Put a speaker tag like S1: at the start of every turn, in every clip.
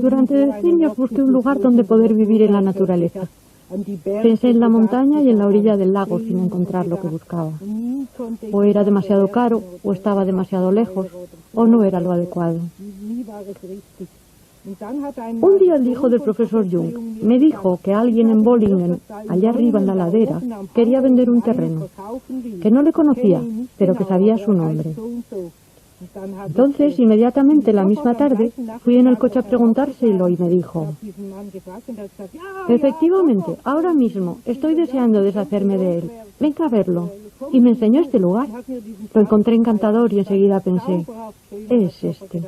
S1: Durante decenios busqué un lugar donde poder vivir en la naturaleza. Pensé en la montaña y en la orilla del lago sin encontrar lo que buscaba. O era demasiado caro, o estaba demasiado lejos, o no era lo adecuado. Un día el hijo del profesor Jung me dijo que alguien en Bollingen, allá arriba en la ladera, quería vender un terreno, que no le conocía, pero que sabía su nombre. Entonces, inmediatamente la misma tarde, fui en el coche a preguntárselo y me dijo: efectivamente, ahora mismo estoy deseando deshacerme de él. Venga a verlo. Y me enseñó este lugar. Lo encontré encantador y enseguida pensé: es este.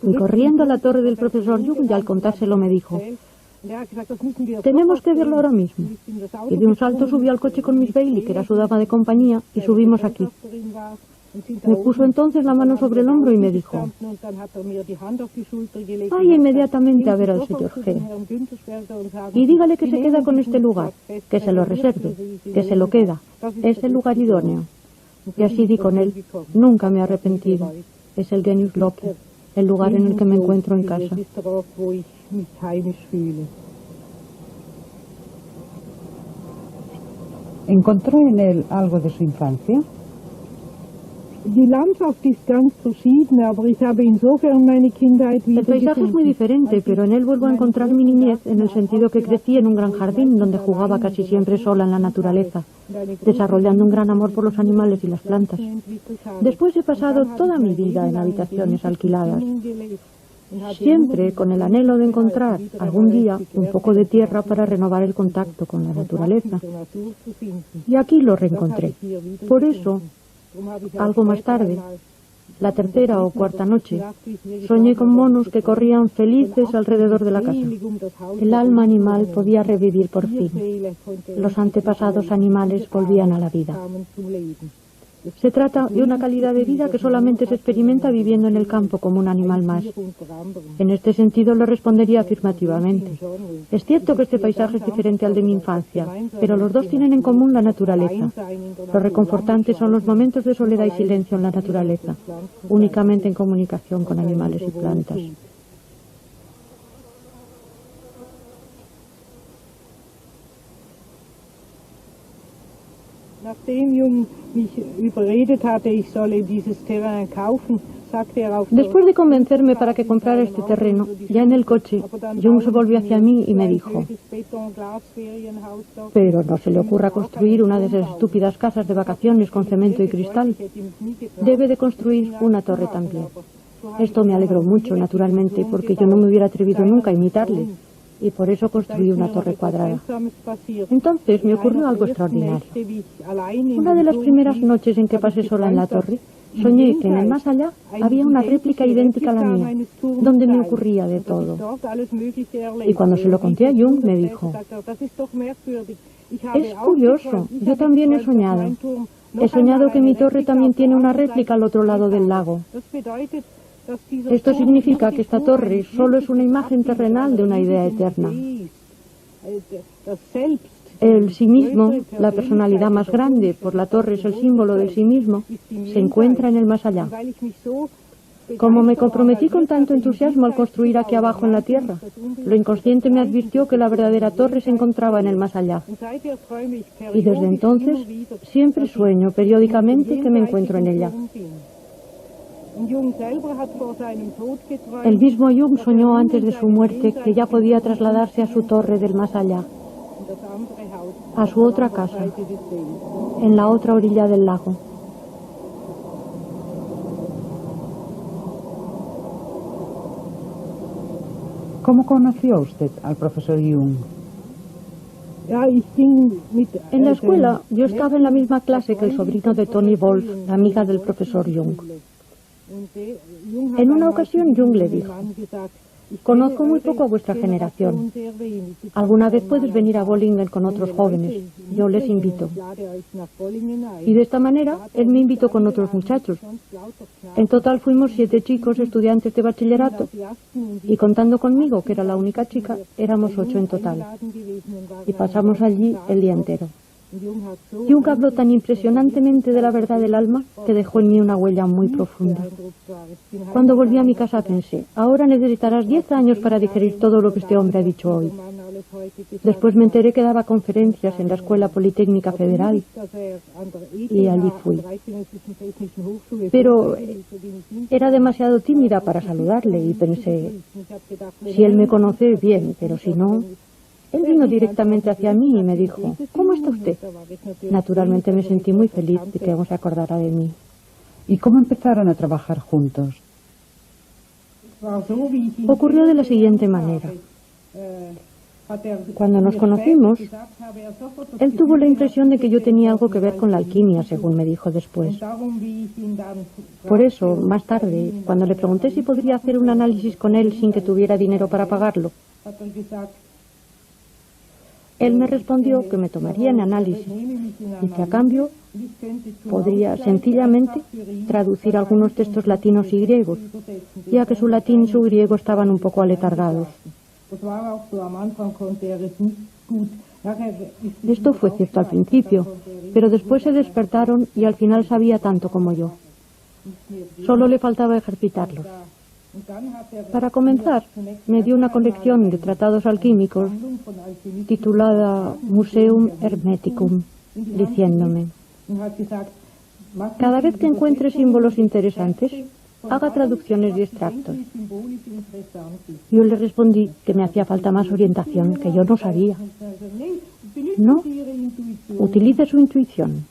S1: Fui corriendo a la torre del profesor Jung y al contárselo me dijo: tenemos que verlo ahora mismo. Y de un salto subí al coche con Miss Bailey, que era su dama de compañía, y subimos aquí. Me puso entonces la mano sobre el hombro y me dijo: vaya inmediatamente a ver al señor G. y dígale que se queda con este lugar, que se lo reserve, que se lo queda. Es el lugar idóneo. Y así di con él. Nunca me he arrepentido. Es el Genius Loci, el lugar en el que me encuentro en casa.
S2: ¿Encontró en él algo de su infancia?
S1: El paisaje es muy diferente, pero en él vuelvo a encontrar mi niñez, en el sentido que crecí en un gran jardín donde jugaba casi siempre sola en la naturaleza, desarrollando un gran amor por los animales y las plantas. Después he pasado toda mi vida en habitaciones alquiladas, siempre con el anhelo de encontrar algún día un poco de tierra para renovar el contacto con la naturaleza. Y aquí lo reencontré. Por eso, algo más tarde, la tercera o cuarta noche, soñé con monos que corrían felices alrededor de la casa. El alma animal podía revivir por fin. Los antepasados animales volvían a la vida. Se trata de una calidad de vida que solamente se experimenta viviendo en el campo como un animal más. En este sentido le respondería afirmativamente. Es cierto que este paisaje es diferente al de mi infancia, pero los dos tienen en común la naturaleza. Lo reconfortante son los momentos de soledad y silencio en la naturaleza, únicamente en comunicación con animales y plantas. Después de convencerme para que comprara este terreno, ya en el coche, Jung se volvió hacia mí y me dijo: pero no se le ocurra construir una de esas estúpidas casas de vacaciones con cemento y cristal. Debe de construir una torre también. Esto me alegró mucho, naturalmente, porque yo no me hubiera atrevido nunca a imitarle. Y por eso construí una torre cuadrada. Entonces me ocurrió algo extraordinario. Una de las primeras noches en que pasé sola en la torre, soñé que en el más allá había una réplica idéntica a la mía, donde me ocurría de todo. Y cuando se lo conté a Jung, me dijo: es curioso, yo también he soñado. He soñado que mi torre también tiene una réplica al otro lado del lago. Esto significa que esta torre solo es una imagen terrenal de una idea eterna. El sí mismo, la personalidad más grande, por la torre es el símbolo del sí mismo, se encuentra en el más allá. Como me comprometí con tanto entusiasmo al construir aquí abajo en la tierra, lo inconsciente me advirtió que la verdadera torre se encontraba en el más allá. Y desde entonces siempre sueño periódicamente que me encuentro en ella. El mismo Jung soñó antes de su muerte que ya podía trasladarse a su torre del más allá, a su otra casa, en la otra orilla del lago.
S2: ¿Cómo conoció usted al profesor Jung?
S1: En la escuela yo estaba en la misma clase que el sobrino de Toni Wolf, la amiga del profesor Jung. En una ocasión Jung le dijo: conozco muy poco a vuestra generación. Alguna vez puedes venir a Bollingen con otros jóvenes. Yo les invito. Y de esta manera, él me invitó con otros muchachos. En total fuimos 7 chicos estudiantes de bachillerato. Y contando conmigo, que era la única chica, éramos 8 en total. Y pasamos allí el día entero. Jung habló tan impresionantemente de la verdad del alma que dejó en mí una huella muy profunda. Cuando volví a mi casa pensé, ahora necesitarás 10 años para digerir todo lo que este hombre ha dicho hoy. Después me enteré que daba conferencias en la Escuela Politécnica Federal y allí fui. Pero era demasiado tímida para saludarle y pensé, si él me conoce, bien, pero si no... Él vino directamente hacia mí y me dijo, ¿cómo está usted? Naturalmente me sentí muy feliz de que aún se acordara de mí.
S2: ¿Y cómo empezaron a trabajar juntos?
S1: Ocurrió de la siguiente manera. Cuando nos conocimos, él tuvo la impresión de que yo tenía algo que ver con la alquimia, según me dijo después. Por eso, más tarde, cuando le pregunté si podría hacer un análisis con él sin que tuviera dinero para pagarlo, él me respondió que me tomaría en análisis y que a cambio podría sencillamente traducir algunos textos latinos y griegos, ya que su latín y su griego estaban un poco aletargados. Esto fue cierto al principio, pero después se despertaron y al final sabía tanto como yo. Solo le faltaba ejercitarlos. Para comenzar, me dio una colección de tratados alquímicos titulada Museum Hermeticum, diciéndome, cada vez que encuentre símbolos interesantes, haga traducciones y extractos. Yo le respondí que me hacía falta más orientación, que yo no sabía. No, utilice su intuición.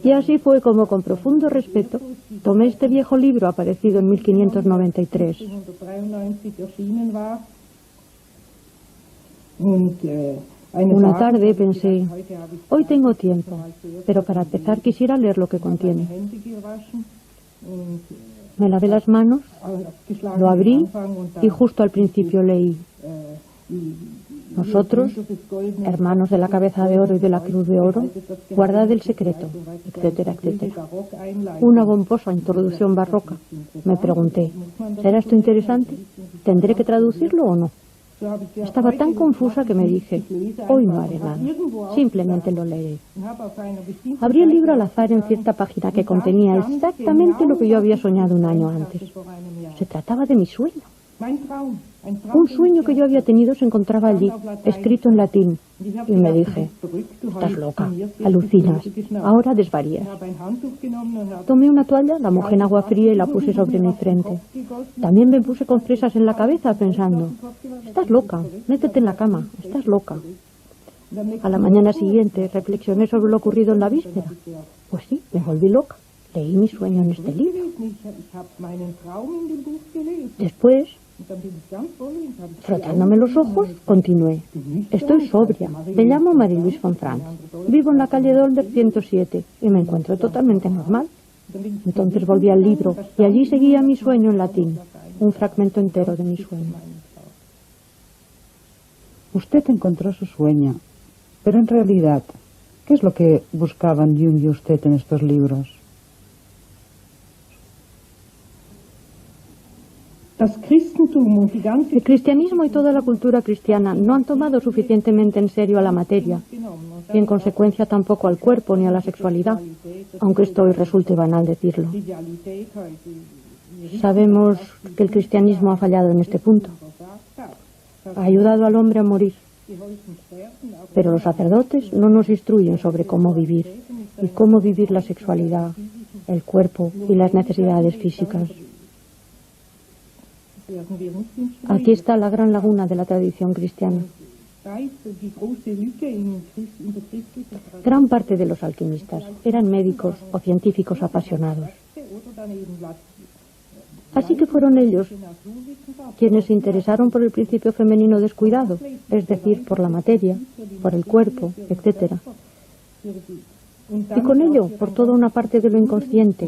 S1: Y así fue como, con profundo respeto, tomé este viejo libro aparecido en 1593. Una tarde pensé, hoy tengo tiempo, pero para empezar quisiera leer lo que contiene. Me lavé las manos, lo abrí y justo al principio leí: nosotros, hermanos de la cabeza de oro y de la cruz de oro, guardad el secreto, etcétera, etcétera. Una pomposa introducción barroca. Me pregunté, ¿será esto interesante? ¿Tendré que traducirlo o no? Estaba tan confusa que me dije, hoy no haré nada, simplemente lo leeré. Abrí el libro al azar en cierta página que contenía exactamente lo que yo había soñado un año antes. Se trataba de mi sueño. Un sueño que yo había tenido se encontraba allí, escrito en latín, y me dije, estás loca, alucinas, ahora desvarías. Tomé una toalla, la mojé en agua fría y la puse sobre mi frente. También me puse con fresas en la cabeza pensando, estás loca, métete en la cama, estás loca. A la mañana siguiente reflexioné sobre lo ocurrido en la víspera. Pues sí, me volví loca. Leí mi sueño en este libro. Después, frotándome los ojos, continué. Estoy sobria. Me llamo Marie-Louise von Franz. Vivo en la calle Dolder 107 y me encuentro totalmente normal. Entonces volví al libro y allí seguía mi sueño en latín, un fragmento entero de mi sueño.
S2: Usted encontró su sueño, pero en realidad, ¿qué es lo que buscaban Jung y usted en estos libros?
S1: El cristianismo y toda la cultura cristiana no han tomado suficientemente en serio a la materia y en consecuencia tampoco al cuerpo ni a la sexualidad, aunque esto hoy resulte banal decirlo. Sabemos que el cristianismo ha fallado en este punto. Ha ayudado al hombre a morir, pero los sacerdotes no nos instruyen sobre cómo vivir y cómo vivir la sexualidad, el cuerpo y las necesidades físicas. Aquí está la gran laguna de la tradición cristiana. Gran parte de los alquimistas eran médicos o científicos apasionados. Así que fueron ellos quienes se interesaron por el principio femenino descuidado, es decir, por la materia, por el cuerpo, etc. Y con ello, por toda una parte de lo inconsciente,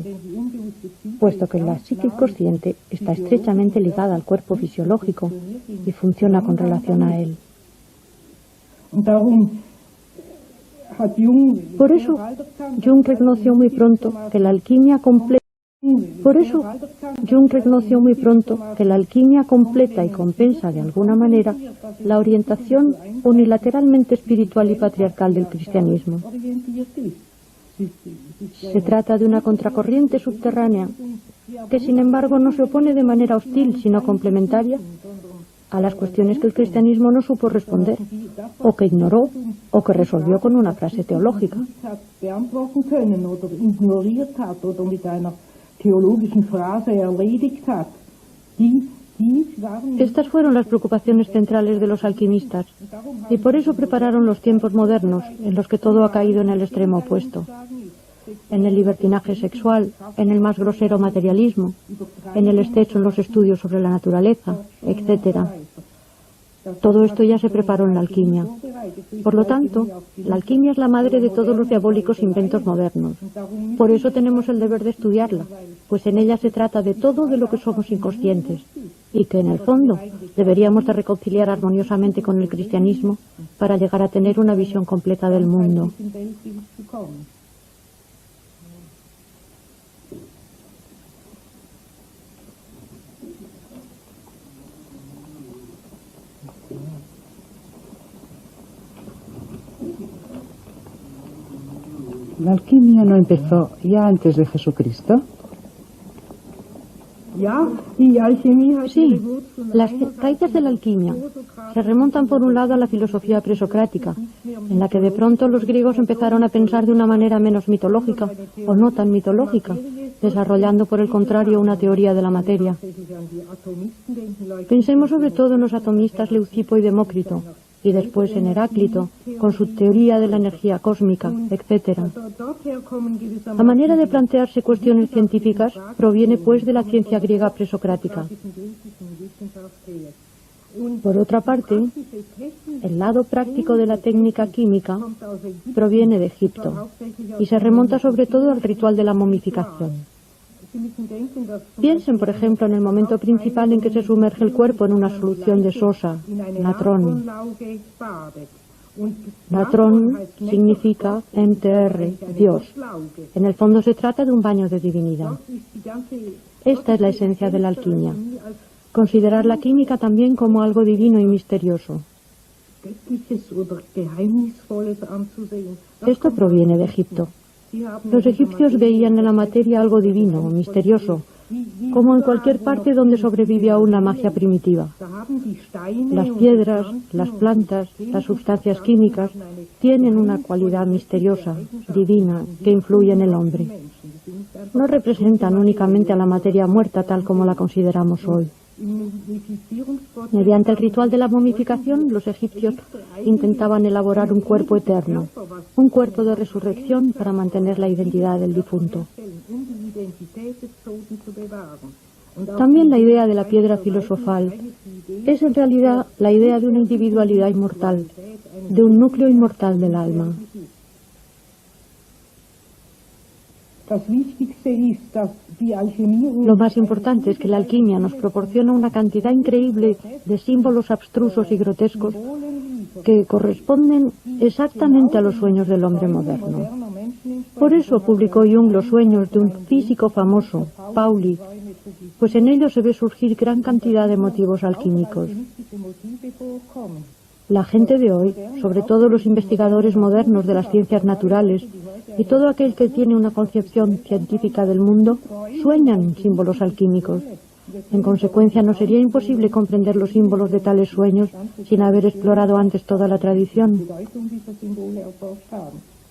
S1: puesto que la psique consciente está estrechamente ligada al cuerpo fisiológico y funciona con relación a él. Por eso, Jung reconoció muy pronto que la alquimia completa Por eso, Jung reconoció muy pronto que la alquimia completa y compensa de alguna manera la orientación unilateralmente espiritual y patriarcal del cristianismo. Se trata de una contracorriente subterránea que, sin embargo, no se opone de manera hostil, sino complementaria a las cuestiones que el cristianismo no supo responder, o que ignoró, o que resolvió con una frase teológica. Estas fueron las preocupaciones centrales de los alquimistas, y por eso prepararon los tiempos modernos, en los que todo ha caído en el extremo opuesto, en el libertinaje sexual, en el más grosero materialismo, en el exceso en los estudios sobre la naturaleza, etc. Todo esto ya se preparó en la alquimia. Por lo tanto, la alquimia es la madre de todos los diabólicos inventos modernos. Por eso tenemos el deber de estudiarla, pues en ella se trata de todo de lo que somos inconscientes, y que en el fondo deberíamos de reconciliar armoniosamente con el cristianismo para llegar a tener una visión completa del mundo.
S2: ¿La alquimia no empezó ya antes de Jesucristo?
S1: Sí, las raíces de la alquimia se remontan por un lado a la filosofía presocrática, en la que de pronto los griegos empezaron a pensar de una manera menos mitológica, o no tan mitológica, desarrollando por el contrario una teoría de la materia. Pensemos sobre todo en los atomistas Leucipo y Demócrito, y después en Heráclito, con su teoría de la energía cósmica, etc. La manera de plantearse cuestiones científicas proviene, pues, de la ciencia griega presocrática. Por otra parte, el lado práctico de la técnica química proviene de Egipto, y se remonta sobre todo al ritual de la momificación. Piensen, por ejemplo, en el momento principal en que se sumerge el cuerpo en una solución de sosa, natrón. Natrón significa MTR, Dios. En el fondo se trata de un baño de divinidad. Esta es la esencia de la alquimia. Considerar la química también como algo divino y misterioso. Esto proviene de Egipto. Los egipcios veían en la materia algo divino, misterioso, como en cualquier parte donde sobrevive aún la magia primitiva. Las piedras, las plantas, las sustancias químicas tienen una cualidad misteriosa, divina, que influye en el hombre. No representan únicamente a la materia muerta tal como la consideramos hoy. Mediante el ritual de la momificación, los egipcios intentaban elaborar un cuerpo eterno, un cuerpo de resurrección para mantener la identidad del difunto. También la idea de la piedra filosofal es en realidad la idea de una individualidad inmortal, de un núcleo inmortal del alma. Lo más importante es que la alquimia nos proporciona una cantidad increíble de símbolos abstrusos y grotescos que corresponden exactamente a los sueños del hombre moderno. Por eso publicó Jung los sueños de un físico famoso, Pauli, pues en ellos se ve surgir gran cantidad de motivos alquímicos. La gente de hoy, sobre todo los investigadores modernos de las ciencias naturales y todo aquel que tiene una concepción científica del mundo, sueñan símbolos alquímicos. En consecuencia, no sería imposible comprender los símbolos de tales sueños sin haber explorado antes toda la tradición.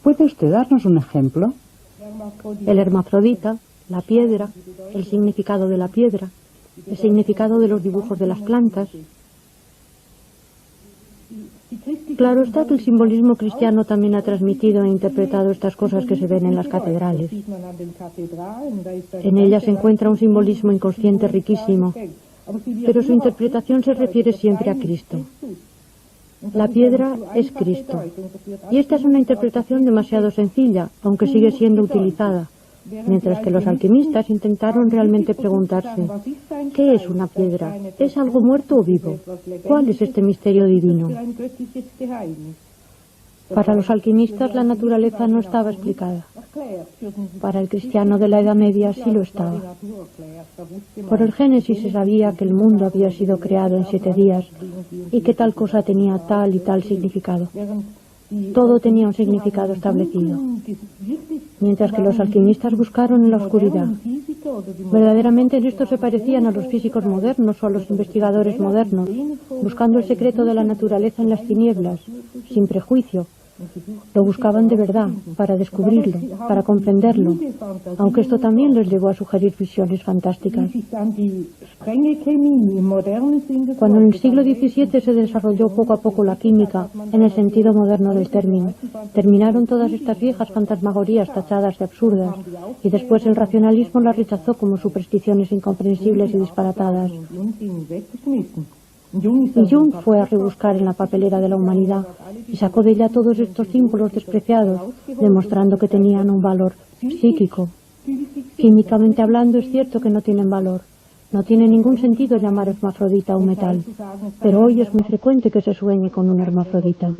S2: ¿Puede usted darnos un ejemplo?
S1: El hermafrodita, la piedra, el significado de la piedra, el significado de los dibujos de las plantas. Claro está que el simbolismo cristiano también ha transmitido e interpretado estas cosas que se ven en las catedrales. En ellas se encuentra un simbolismo inconsciente riquísimo, pero su interpretación se refiere siempre a Cristo. La piedra es Cristo, y esta es una interpretación demasiado sencilla, aunque sigue siendo utilizada, mientras que los alquimistas intentaron realmente preguntarse, ¿qué es una piedra? ¿Es algo muerto o vivo? ¿Cuál es este misterio divino? Para los alquimistas la naturaleza no estaba explicada. Para el cristiano de la Edad Media sí lo estaba. Por el Génesis se sabía que el mundo había sido creado en 7 días y que tal cosa tenía tal y tal significado. Todo tenía un significado establecido. Mientras que los alquimistas buscaron en la oscuridad. Verdaderamente en esto se parecían a los físicos modernos o a los investigadores modernos, buscando el secreto de la naturaleza en las tinieblas, sin prejuicio. Lo buscaban de verdad, para descubrirlo, para comprenderlo, aunque esto también les llevó a sugerir visiones fantásticas. Cuando en el siglo XVII se desarrolló poco a poco la química, en el sentido moderno del término, terminaron todas estas viejas fantasmagorías tachadas de absurdas, y después el racionalismo las rechazó como supersticiones incomprensibles y disparatadas. Y Jung fue a rebuscar en la papelera de la humanidad y sacó de ella todos estos símbolos despreciados, demostrando que tenían un valor psíquico. Químicamente hablando es cierto que no tienen valor. No tiene ningún sentido llamar hermafrodita a un metal, pero hoy es muy frecuente que se sueñe con un hermafrodita.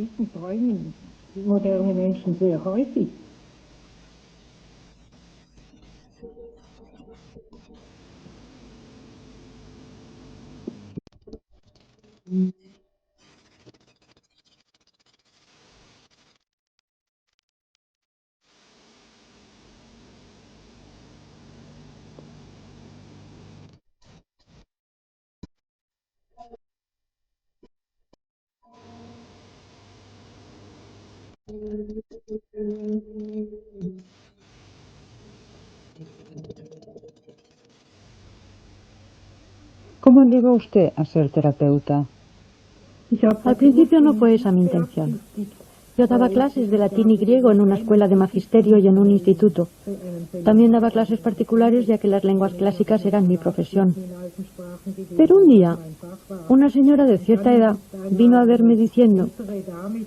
S2: ¿Cómo llegó usted a ser terapeuta?
S1: Al principio no fue esa mi intención. Yo daba clases de latín y griego en una escuela de magisterio y en un instituto. También daba clases particulares ya que las lenguas clásicas eran mi profesión. Pero un día, una señora de cierta edad vino a verme diciendo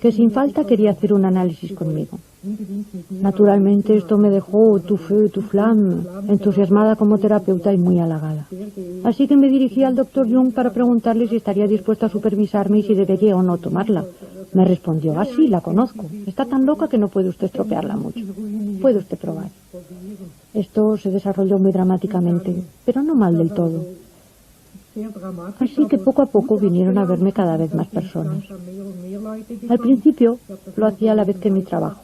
S1: que sin falta quería hacer un análisis conmigo. Naturalmente esto me dejó tu feu, tu flamme, entusiasmada como terapeuta y muy halagada. Así que me dirigí al doctor Jung para preguntarle si estaría dispuesto a supervisarme y si debería o no tomarla. Me respondió, sí, la conozco. Está tan loca que no puede usted estropearla mucho. Puede usted probar. Esto se desarrolló muy dramáticamente, pero no mal del todo. Así que poco a poco vinieron a verme cada vez más personas. Al principio lo hacía a la vez que mi trabajo,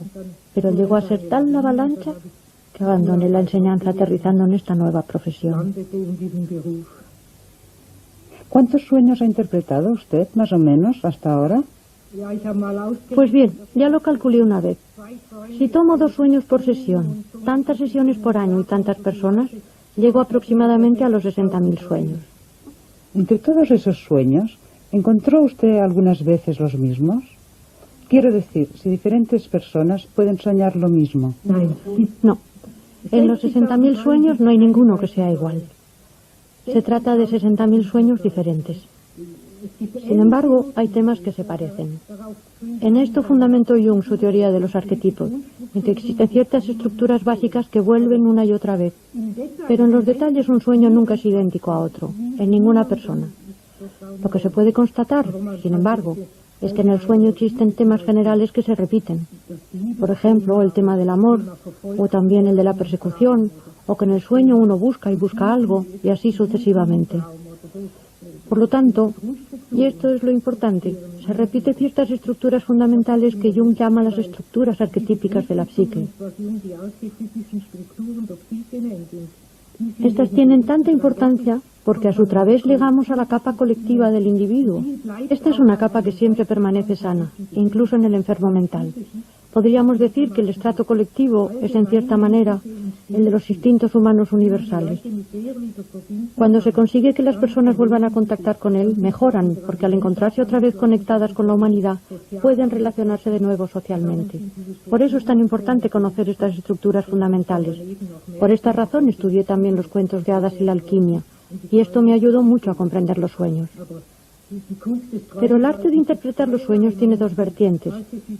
S1: pero llegó a ser tal la avalancha que abandoné la enseñanza aterrizando en esta nueva profesión.
S2: ¿Cuántos sueños ha interpretado usted, más o menos, hasta ahora?
S1: Pues bien, ya lo calculé una vez. Si tomo 2 sueños por sesión, tantas sesiones por año y tantas personas, llego aproximadamente a los 60.000 sueños.
S2: Entre todos esos sueños, ¿encontró usted algunas veces los mismos? Quiero decir, si diferentes personas pueden soñar lo mismo.
S1: No. En los 60.000 sueños no hay ninguno que sea igual. Se trata de 60.000 sueños diferentes. Sin embargo, hay temas que se parecen. En esto fundamentó Jung su teoría de los arquetipos, en que existen ciertas estructuras básicas que vuelven una y otra vez. Pero en los detalles un sueño nunca es idéntico a otro, en ninguna persona. Lo que se puede constatar, sin embargo, es que en el sueño existen temas generales que se repiten. Por ejemplo, el tema del amor, o también el de la persecución, o que en el sueño uno busca y busca algo, y así sucesivamente. Por lo tanto, y esto es lo importante, se repiten ciertas estructuras fundamentales que Jung llama las estructuras arquetípicas de la psique. Estas tienen tanta importancia porque a su través llegamos a la capa colectiva del individuo. Esta es una capa que siempre permanece sana, incluso en el enfermo mental. Podríamos decir que el estrato colectivo es, en cierta manera, el de los instintos humanos universales. Cuando se consigue que las personas vuelvan a contactar con él, mejoran, porque al encontrarse otra vez conectadas con la humanidad, pueden relacionarse de nuevo socialmente. Por eso es tan importante conocer estas estructuras fundamentales. Por esta razón estudié también los cuentos de hadas y la alquimia, y esto me ayudó mucho a comprender los sueños. Pero el arte de interpretar los sueños tiene 2 vertientes.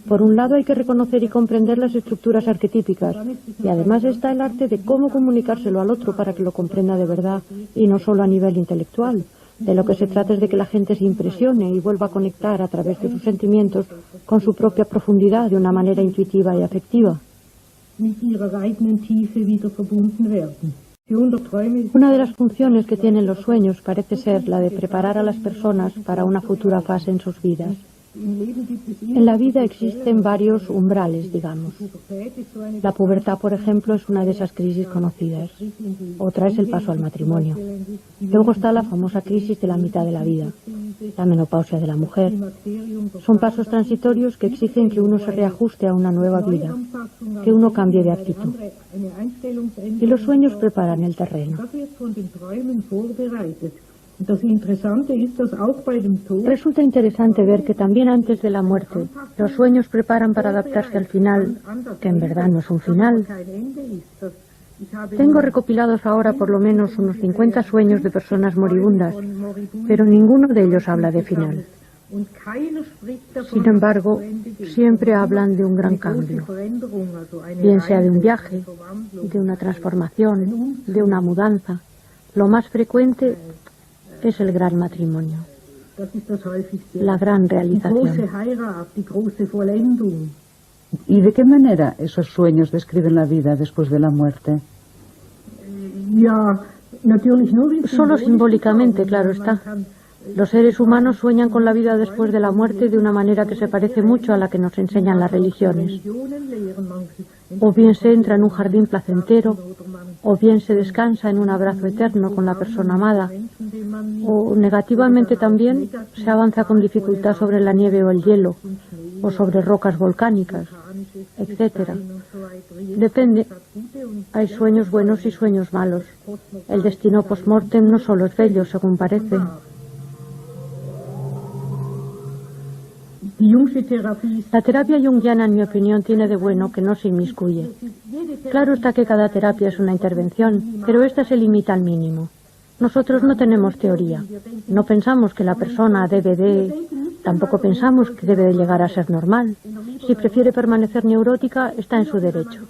S1: Por un lado hay que reconocer y comprender las estructuras arquetípicas, y además está el arte de cómo comunicárselo al otro para que lo comprenda de verdad, y no solo a nivel intelectual. De lo que se trata es de que la gente se impresione y vuelva a conectar a través de sus sentimientos con su propia profundidad de una manera intuitiva y afectiva. Una de las funciones que tienen los sueños parece ser la de preparar a las personas para una futura fase en sus vidas. En la vida existen varios umbrales, digamos. La pubertad, por ejemplo, es una de esas crisis conocidas. Otra es el paso al matrimonio. Luego está la famosa crisis de la mitad de la vida, la menopausia de la mujer. Son pasos transitorios que exigen que uno se reajuste a una nueva vida, que uno cambie de actitud. Y los sueños preparan el terreno. Resulta interesante ver que también antes de la muerte, los sueños preparan para adaptarse al final, que en verdad no es un final. Tengo recopilados ahora por lo menos unos 50 sueños de personas moribundas, pero ninguno de ellos habla de final. Sin embargo, siempre hablan de un gran cambio, bien sea de un viaje, de una transformación, de una mudanza. Lo más frecuente es el gran matrimonio, la gran realización.
S2: ¿Y de qué manera esos sueños describen la vida después de la muerte?
S1: Solo simbólicamente, claro está. Los seres humanos sueñan con la vida después de la muerte de una manera que se parece mucho a la que nos enseñan las religiones. O bien se entra en un jardín placentero, o bien se descansa en un abrazo eterno con la persona amada, o negativamente también se avanza con dificultad sobre la nieve o el hielo, o sobre rocas volcánicas, etc. Depende. Hay sueños buenos y sueños malos. El destino post-mortem no solo es bello, según parece. La terapia junguiana, en mi opinión, tiene de bueno que no se inmiscuye. Claro está que cada terapia es una intervención, pero esta se limita al mínimo. Nosotros no tenemos teoría. No pensamos que la persona debe de... Tampoco pensamos que debe de llegar a ser normal. Si prefiere permanecer neurótica, está en su derecho.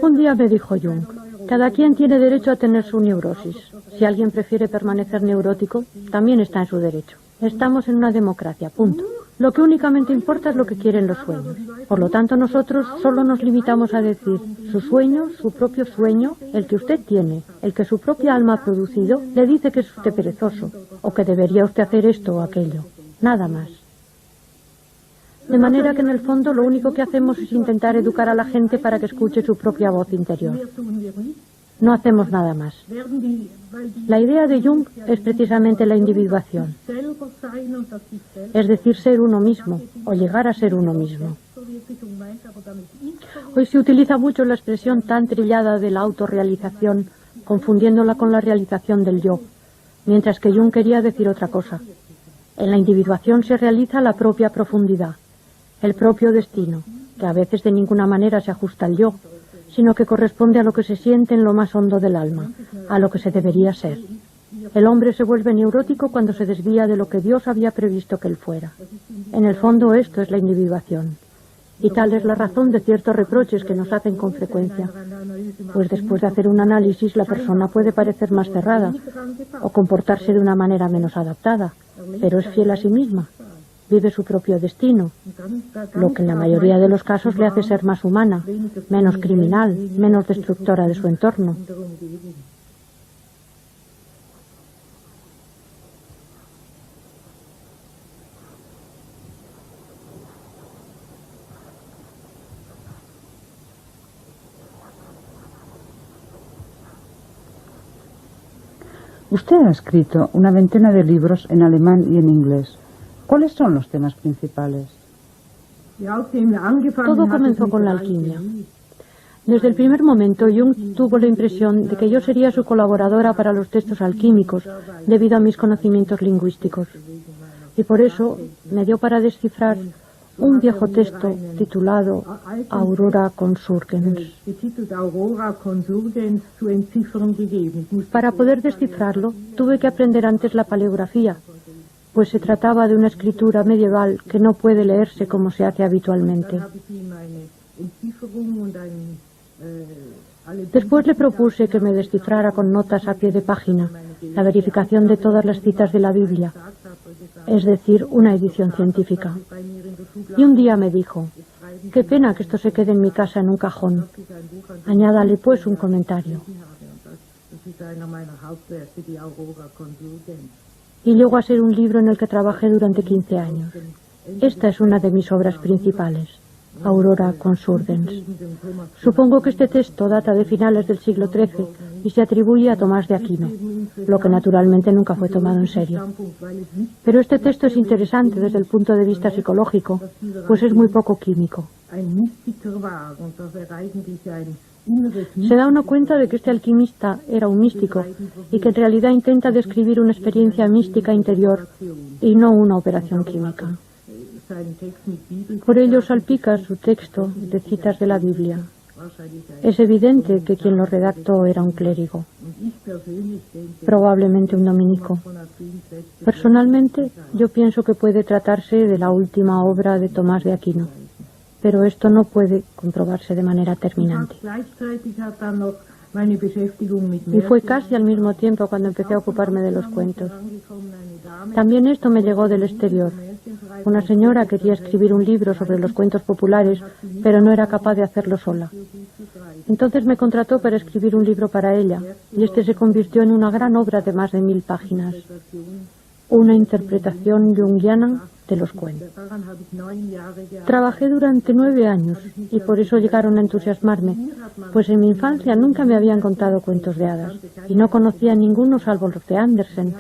S1: Un día me dijo Jung, cada quien tiene derecho a tener su neurosis. Si alguien prefiere permanecer neurótico, también está en su derecho. Estamos en una democracia, punto. Lo que únicamente importa es lo que quieren los sueños. Por lo tanto, nosotros solo nos limitamos a decir, su sueño, su propio sueño, el que usted tiene, el que su propia alma ha producido, le dice que es usted perezoso, o que debería usted hacer esto o aquello. Nada más. De manera que en el fondo lo único que hacemos es intentar educar a la gente para que escuche su propia voz interior. No hacemos nada más. La idea de Jung es precisamente la individuación, es decir, ser uno mismo, o llegar a ser uno mismo. Hoy se utiliza mucho la expresión tan trillada de la autorrealización, confundiéndola con la realización del yo, mientras que Jung quería decir otra cosa. En la individuación se realiza la propia profundidad, el propio destino, que a veces de ninguna manera se ajusta al yo, sino que corresponde a lo que se siente en lo más hondo del alma, a lo que se debería ser. El hombre se vuelve neurótico cuando se desvía de lo que Dios había previsto que él fuera. En el fondo esto es la individuación. Y tal es la razón de ciertos reproches que nos hacen con frecuencia. Pues después de hacer un análisis la persona puede parecer más cerrada o comportarse de una manera menos adaptada, pero es fiel a sí misma. Vive su propio destino, lo que en la mayoría de los casos le hace ser más humana, menos criminal, menos destructora de su entorno.
S2: Usted ha escrito una veintena de libros en alemán y en inglés. ¿Cuáles son los temas principales?
S1: Todo comenzó con la alquimia. Desde el primer momento, Jung tuvo la impresión de que yo sería su colaboradora para los textos alquímicos, debido a mis conocimientos lingüísticos. Y por eso me dio para descifrar un viejo texto titulado Aurora Consurgens. Para poder descifrarlo, tuve que aprender antes la paleografía, pues se trataba de una escritura medieval que no puede leerse como se hace habitualmente. Después le propuse que me descifrara con notas a pie de página la verificación de todas las citas de la Biblia, es decir, una edición científica. Y un día me dijo, Qué pena que esto se quede en mi casa en un cajón. Añádale pues un comentario. Y llegó a ser un libro en el que trabajé durante 15 años. Esta es una de mis obras principales, Aurora Consurdens. Supongo que este texto data de finales del siglo XIII y se atribuye a Tomás de Aquino, lo que naturalmente nunca fue tomado en serio. Pero este texto es interesante desde el punto de vista psicológico, pues es muy poco químico. Se da uno cuenta de que este alquimista era un místico y que en realidad intenta describir una experiencia mística interior y no una operación química. Por ello salpica su texto de citas de la Biblia. Es evidente que quien lo redactó era un clérigo, probablemente un dominico. Personalmente, yo pienso que puede tratarse de la última obra de Tomás de Aquino, pero esto no puede comprobarse de manera terminante. Y fue casi al mismo tiempo cuando empecé a ocuparme de los cuentos. También esto me llegó del exterior. Una señora quería escribir un libro sobre los cuentos populares, pero no era capaz de hacerlo sola. Entonces me contrató para escribir un libro para ella, y este se convirtió en una gran obra de más de 1000 páginas. Una interpretación junguiana de los cuentos. Trabajé durante 9 años y por eso llegaron a entusiasmarme, pues en mi infancia nunca me habían contado cuentos de hadas y no conocía ninguno salvo los de Andersen,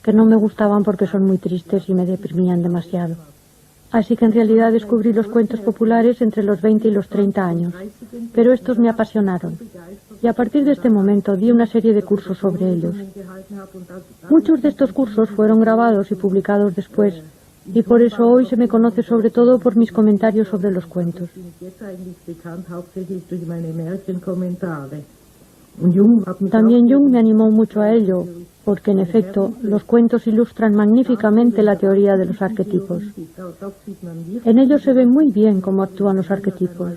S1: que no me gustaban porque son muy tristes y me deprimían demasiado. Así que en realidad descubrí los cuentos populares entre los 20 y los 30 años, pero estos me apasionaron. Y a partir de este momento di una serie de cursos sobre ellos. Muchos de estos cursos fueron grabados y publicados después, y por eso hoy se me conoce sobre todo por mis comentarios sobre los cuentos. También Jung me animó mucho a ello, porque en efecto los cuentos ilustran magníficamente la teoría de los arquetipos. En ellos se ve muy bien cómo actúan los arquetipos.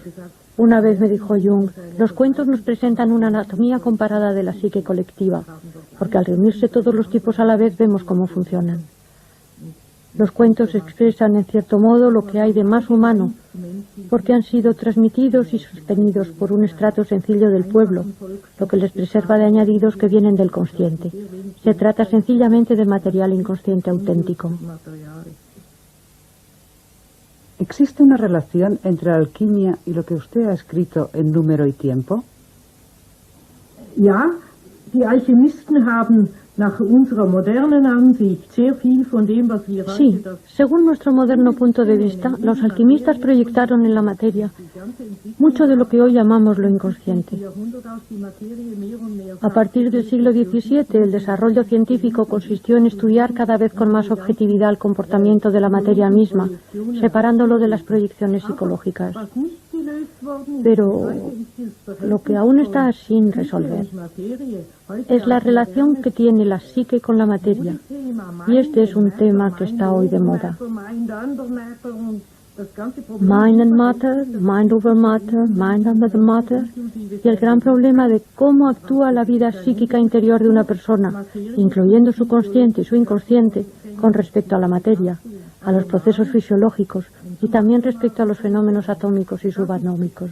S1: Una vez me dijo Jung, los cuentos nos presentan una anatomía comparada de la psique colectiva, porque al reunirse todos los tipos a la vez vemos cómo funcionan. Los cuentos expresan en cierto modo lo que hay de más humano, porque han sido transmitidos y sostenidos por un estrato sencillo del pueblo, lo que les preserva de añadidos que vienen del consciente. Se trata sencillamente de material inconsciente auténtico.
S2: ¿Existe una relación entre la alquimia y lo que usted ha escrito en Número y Tiempo?
S3: Ja, die Alchemisten haben nach unserer modernen Ansicht sehr viel von dem, was wir
S1: Sí, según nuestro moderno punto de vista, los alquimistas proyectaron en la materia mucho de lo que hoy llamamos lo inconsciente. A partir del siglo XVII, el desarrollo científico consistió en estudiar cada vez con más objetividad el comportamiento de la materia misma, separándolo de las proyecciones psicológicas. Pero lo que aún está sin resolver es la relación que tiene la psique con la materia, y este es un tema que está hoy de moda. Mind and matter, mind over matter, mind under the matter, y el gran problema de cómo actúa la vida psíquica interior de una persona, incluyendo su consciente y su inconsciente, con respecto a la materia, a los procesos fisiológicos y también respecto a los fenómenos atómicos y subatómicos.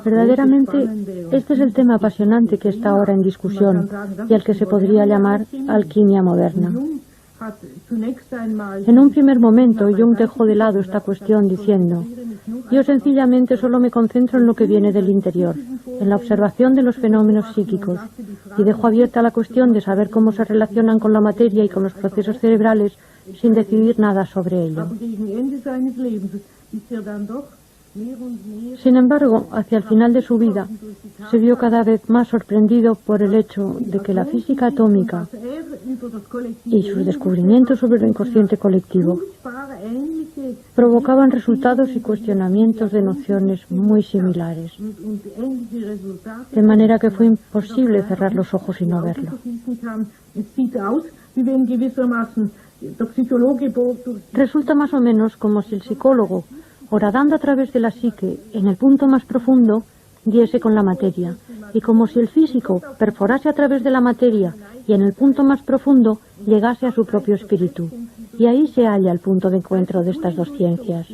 S1: Verdaderamente, este es el tema apasionante que está ahora en discusión y al que se podría llamar alquimia moderna. En un primer momento, Jung dejó de lado esta cuestión diciendo: yo sencillamente solo me concentro en lo que viene del interior, en la observación de los fenómenos psíquicos, y dejo abierta la cuestión de saber cómo se relacionan con la materia y con los procesos cerebrales sin decidir nada sobre ello. Sin embargo, hacia el final de su vida, se vio cada vez más sorprendido por el hecho de que la física atómica y sus descubrimientos sobre lo inconsciente colectivo provocaban resultados y cuestionamientos de nociones muy similares, de manera que fue imposible cerrar los ojos y no verlo. Resulta más o menos como si el psicólogo, horadando a través de la psique en el punto más profundo, diese con la materia, y como si el físico perforase a través de la materia y en el punto más profundo llegase a su propio espíritu. Y ahí se halla el punto de encuentro de estas dos ciencias.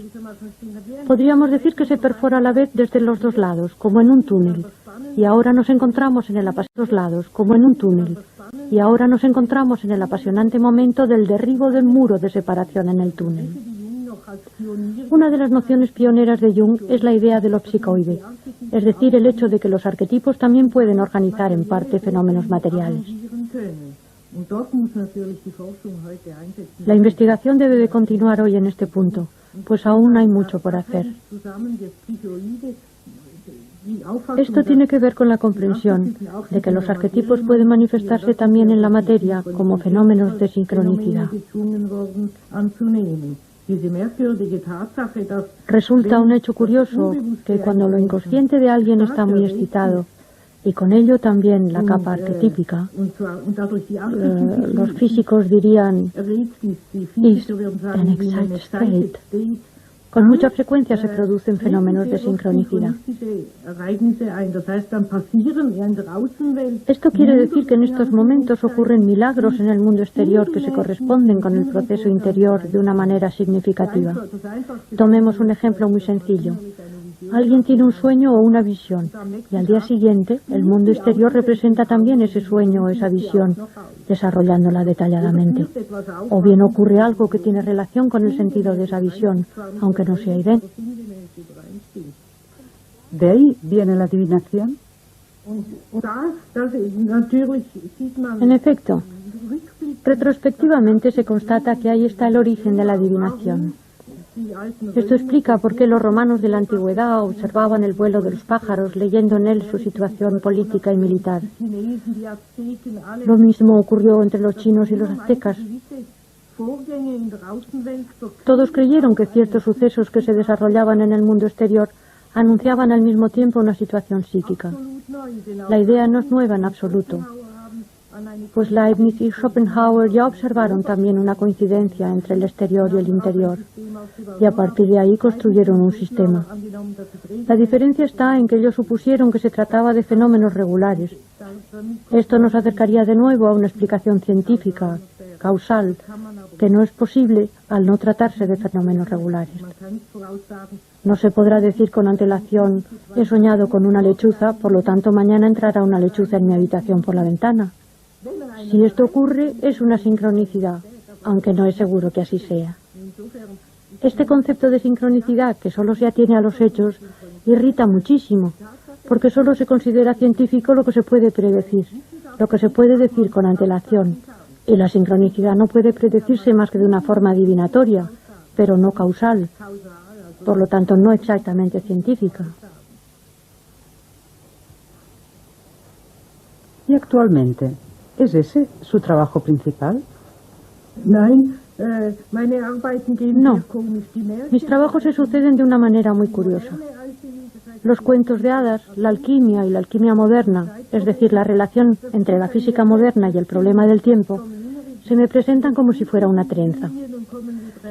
S1: Podríamos decir que se perfora a la vez desde los dos lados, como en un túnel, y ahora nos encontramos en el apasionante momento del derribo del muro de separación en el túnel. Una de las nociones pioneras de Jung es la idea de lo psicoide, es decir, el hecho de que los arquetipos también pueden organizar en parte fenómenos materiales. La investigación debe de continuar hoy en este punto, pues aún hay mucho por hacer. Esto tiene que ver con la comprensión de que los arquetipos pueden manifestarse también en la materia como fenómenos de sincronicidad. Resulta un hecho curioso que cuando lo inconsciente de alguien está muy excitado, y con ello también la capa arquetípica, los físicos dirían is an excited state. Con mucha frecuencia se producen fenómenos de sincronicidad. Esto quiere decir que en estos momentos ocurren milagros en el mundo exterior que se corresponden con el proceso interior de una manera significativa. Tomemos un ejemplo muy sencillo. Alguien tiene un sueño o una visión, y al día siguiente el mundo exterior representa también ese sueño o esa visión, desarrollándola detalladamente. O bien ocurre algo que tiene relación con el sentido de esa visión, aunque no sea idéntico.
S2: ¿De ahí viene la adivinación?
S1: En efecto, retrospectivamente se constata que ahí está el origen de la adivinación. Esto explica por qué los romanos de la antigüedad observaban el vuelo de los pájaros, leyendo en él su situación política y militar. Lo mismo ocurrió entre los chinos y los aztecas. Todos creyeron que ciertos sucesos que se desarrollaban en el mundo exterior anunciaban al mismo tiempo una situación psíquica. La idea no es nueva en absoluto, pues Leibniz y Schopenhauer ya observaron también una coincidencia entre el exterior y el interior, y a partir de ahí construyeron un sistema. La diferencia está en que ellos supusieron que se trataba de fenómenos regulares. Esto nos acercaría de nuevo a una explicación científica, causal, que no es posible al no tratarse de fenómenos regulares. No se podrá decir con antelación, he soñado con una lechuza, por lo tanto mañana entrará una lechuza en mi habitación por la ventana. Si esto ocurre, es una sincronicidad, aunque no es seguro que así sea. Este concepto de sincronicidad, que solo se atiene a los hechos, irrita muchísimo, porque solo se considera científico lo que se puede predecir, lo que se puede decir con antelación, y la sincronicidad no puede predecirse más que de una forma adivinatoria, pero no causal, por lo tanto no exactamente científica.
S2: ¿Y actualmente es ese su trabajo principal?
S1: No, mis trabajos se suceden de una manera muy curiosa. Los cuentos de hadas, la alquimia y la alquimia moderna, es decir, la relación entre la física moderna y el problema del tiempo, se me presentan como si fuera una trenza.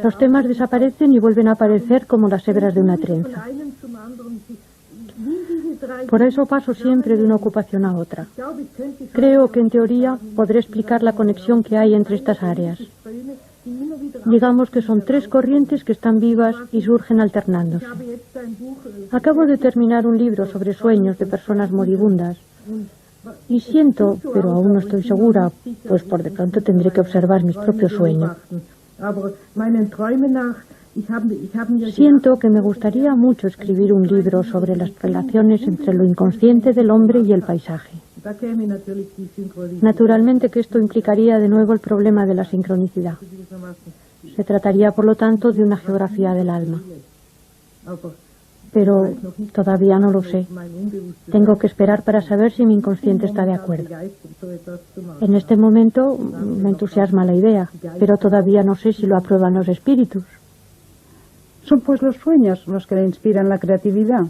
S1: Los temas desaparecen y vuelven a aparecer como las hebras de una trenza. Por eso paso siempre de una ocupación a otra. Creo que en teoría podré explicar la conexión que hay entre estas áreas. Digamos que son tres corrientes que están vivas y surgen alternándose. Acabo de terminar un libro sobre sueños de personas moribundas y siento, pero aún no estoy segura, pues por de pronto tendré que observar mis propios sueños. Siento que me gustaría mucho escribir un libro sobre las relaciones entre lo inconsciente del hombre y el paisaje. Naturalmente que esto implicaría de nuevo el problema de la sincronicidad. Se trataría, por lo tanto, de una geografía del alma. Pero todavía no lo sé. Tengo que esperar para saber si mi inconsciente está de acuerdo. En este momento me entusiasma la idea, pero todavía no sé si lo aprueban los espíritus.
S2: ¿Son pues los sueños los que le inspiran la creatividad?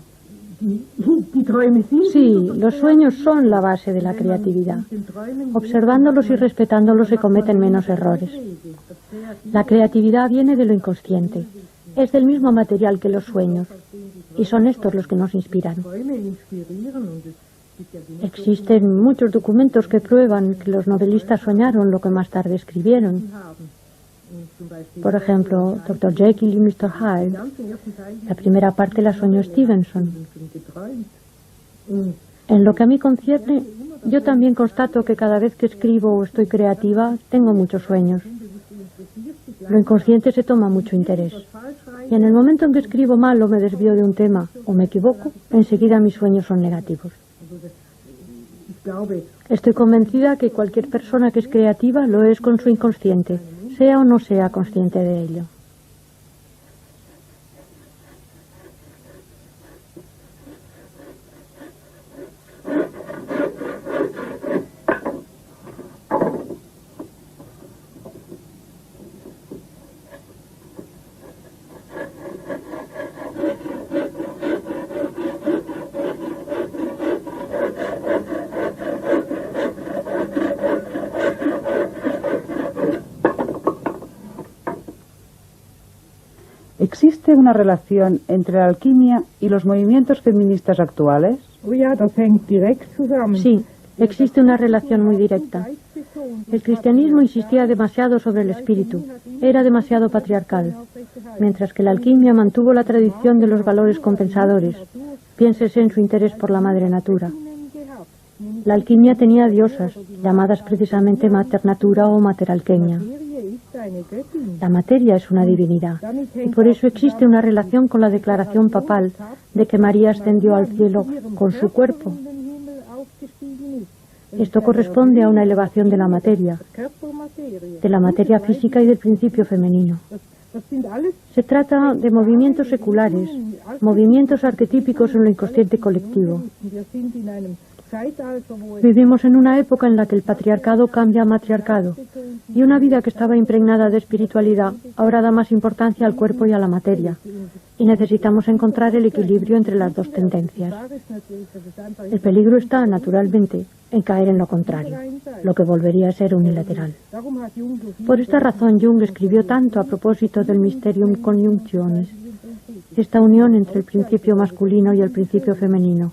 S1: Sí, los sueños son la base de la creatividad. Observándolos y respetándolos se cometen menos errores. La creatividad viene de lo inconsciente. Es del mismo material que los sueños. Y son estos los que nos inspiran. Existen muchos documentos que prueban que los novelistas soñaron lo que más tarde escribieron. Por ejemplo, Dr. Jekyll y Mr. Hyde. La primera parte la soñó Stevenson. En lo que a mí concierne, yo también constato que cada vez que escribo o estoy creativa, tengo muchos sueños. Lo inconsciente se toma mucho interés. Y en el momento en que escribo mal o me desvío de un tema o me equivoco, enseguida mis sueños son negativos. Estoy convencida que cualquier persona que es creativa lo es con su inconsciente, sea o no sea consciente de ello.
S2: ¿Existe una relación entre la alquimia y los movimientos feministas actuales?
S1: Sí, existe una relación muy directa. El cristianismo insistía demasiado sobre el espíritu, era demasiado patriarcal, mientras que la alquimia mantuvo la tradición de los valores compensadores. Piénsese en su interés por la madre natura. La alquimia tenía diosas, llamadas precisamente Mater Natura o Mater Alqueña. La materia es una divinidad, y por eso existe una relación con la declaración papal de que María ascendió al cielo con su cuerpo. Esto corresponde a una elevación de la materia física y del principio femenino. Se trata de movimientos seculares, movimientos arquetípicos en lo inconsciente colectivo. Vivimos en una época en la que el patriarcado cambia a matriarcado, y una vida que estaba impregnada de espiritualidad ahora da más importancia al cuerpo y a la materia, y necesitamos encontrar el equilibrio entre las dos tendencias. El peligro está, naturalmente, en caer en lo contrario, lo que volvería a ser unilateral. Por esta razón Jung escribió tanto a propósito del Mysterium Conjunctionis, esta unión entre el principio masculino y el principio femenino,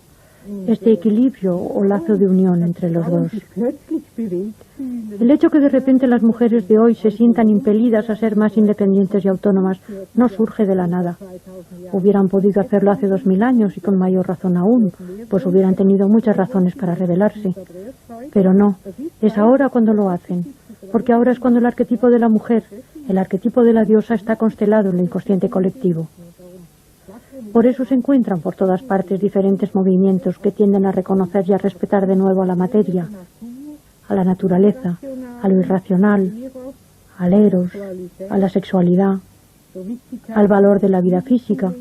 S1: este equilibrio o lazo de unión entre los dos. El hecho que de repente las mujeres de hoy se sientan impelidas a ser más independientes y autónomas no surge de la nada. Hubieran podido hacerlo hace 2000 años y con mayor razón aún, pues hubieran tenido muchas razones para rebelarse. Pero no, es ahora cuando lo hacen, porque ahora es cuando el arquetipo de la mujer, el arquetipo de la diosa está constelado en el inconsciente colectivo. Por eso se encuentran por todas partes diferentes movimientos que tienden a reconocer y a respetar de nuevo a la materia, a la naturaleza, a lo irracional, al eros, a la sexualidad, al valor de la vida física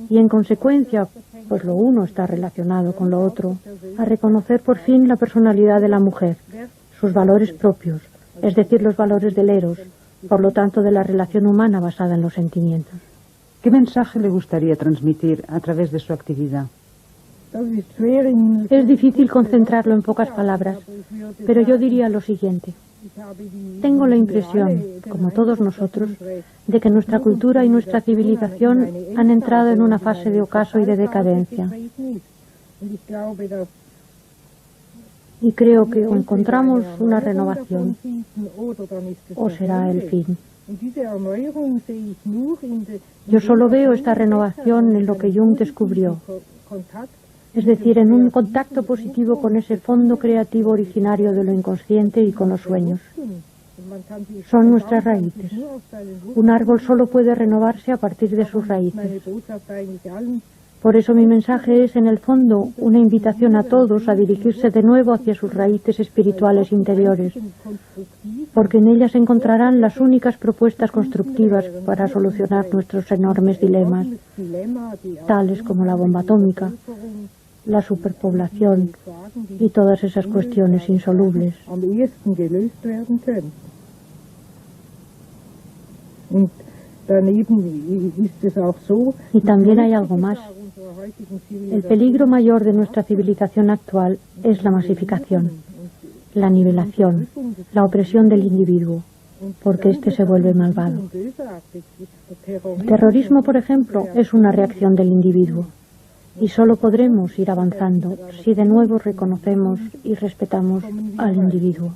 S1: y, en consecuencia, pues lo uno está relacionado con lo otro, a reconocer por fin la personalidad de la mujer, sus valores propios, es decir, los valores del eros, por lo tanto de la relación humana basada en los sentimientos.
S2: ¿Qué mensaje le gustaría transmitir a través de su actividad?
S1: Es difícil concentrarlo en pocas palabras, pero yo diría lo siguiente. Tengo la impresión, como todos nosotros, de que nuestra cultura y nuestra civilización han entrado en una fase de ocaso y de decadencia. Y creo que o encontramos una renovación o será el fin. Yo solo veo esta renovación en lo que Jung descubrió, es decir, en un contacto positivo con ese fondo creativo originario de lo inconsciente y con los sueños. Son nuestras raíces. Un árbol solo puede renovarse a partir de sus raíces. Por eso mi mensaje es, en el fondo, una invitación a todos a dirigirse de nuevo hacia sus raíces espirituales interiores, porque en ellas encontrarán las únicas propuestas constructivas para solucionar nuestros enormes dilemas, tales como la bomba atómica, la superpoblación y todas esas cuestiones insolubles. Y también hay algo más. El peligro mayor de nuestra civilización actual es la masificación, la nivelación, la opresión del individuo, porque éste se vuelve malvado. El terrorismo, por ejemplo, es una reacción del individuo, y solo podremos ir avanzando si de nuevo reconocemos y respetamos al individuo.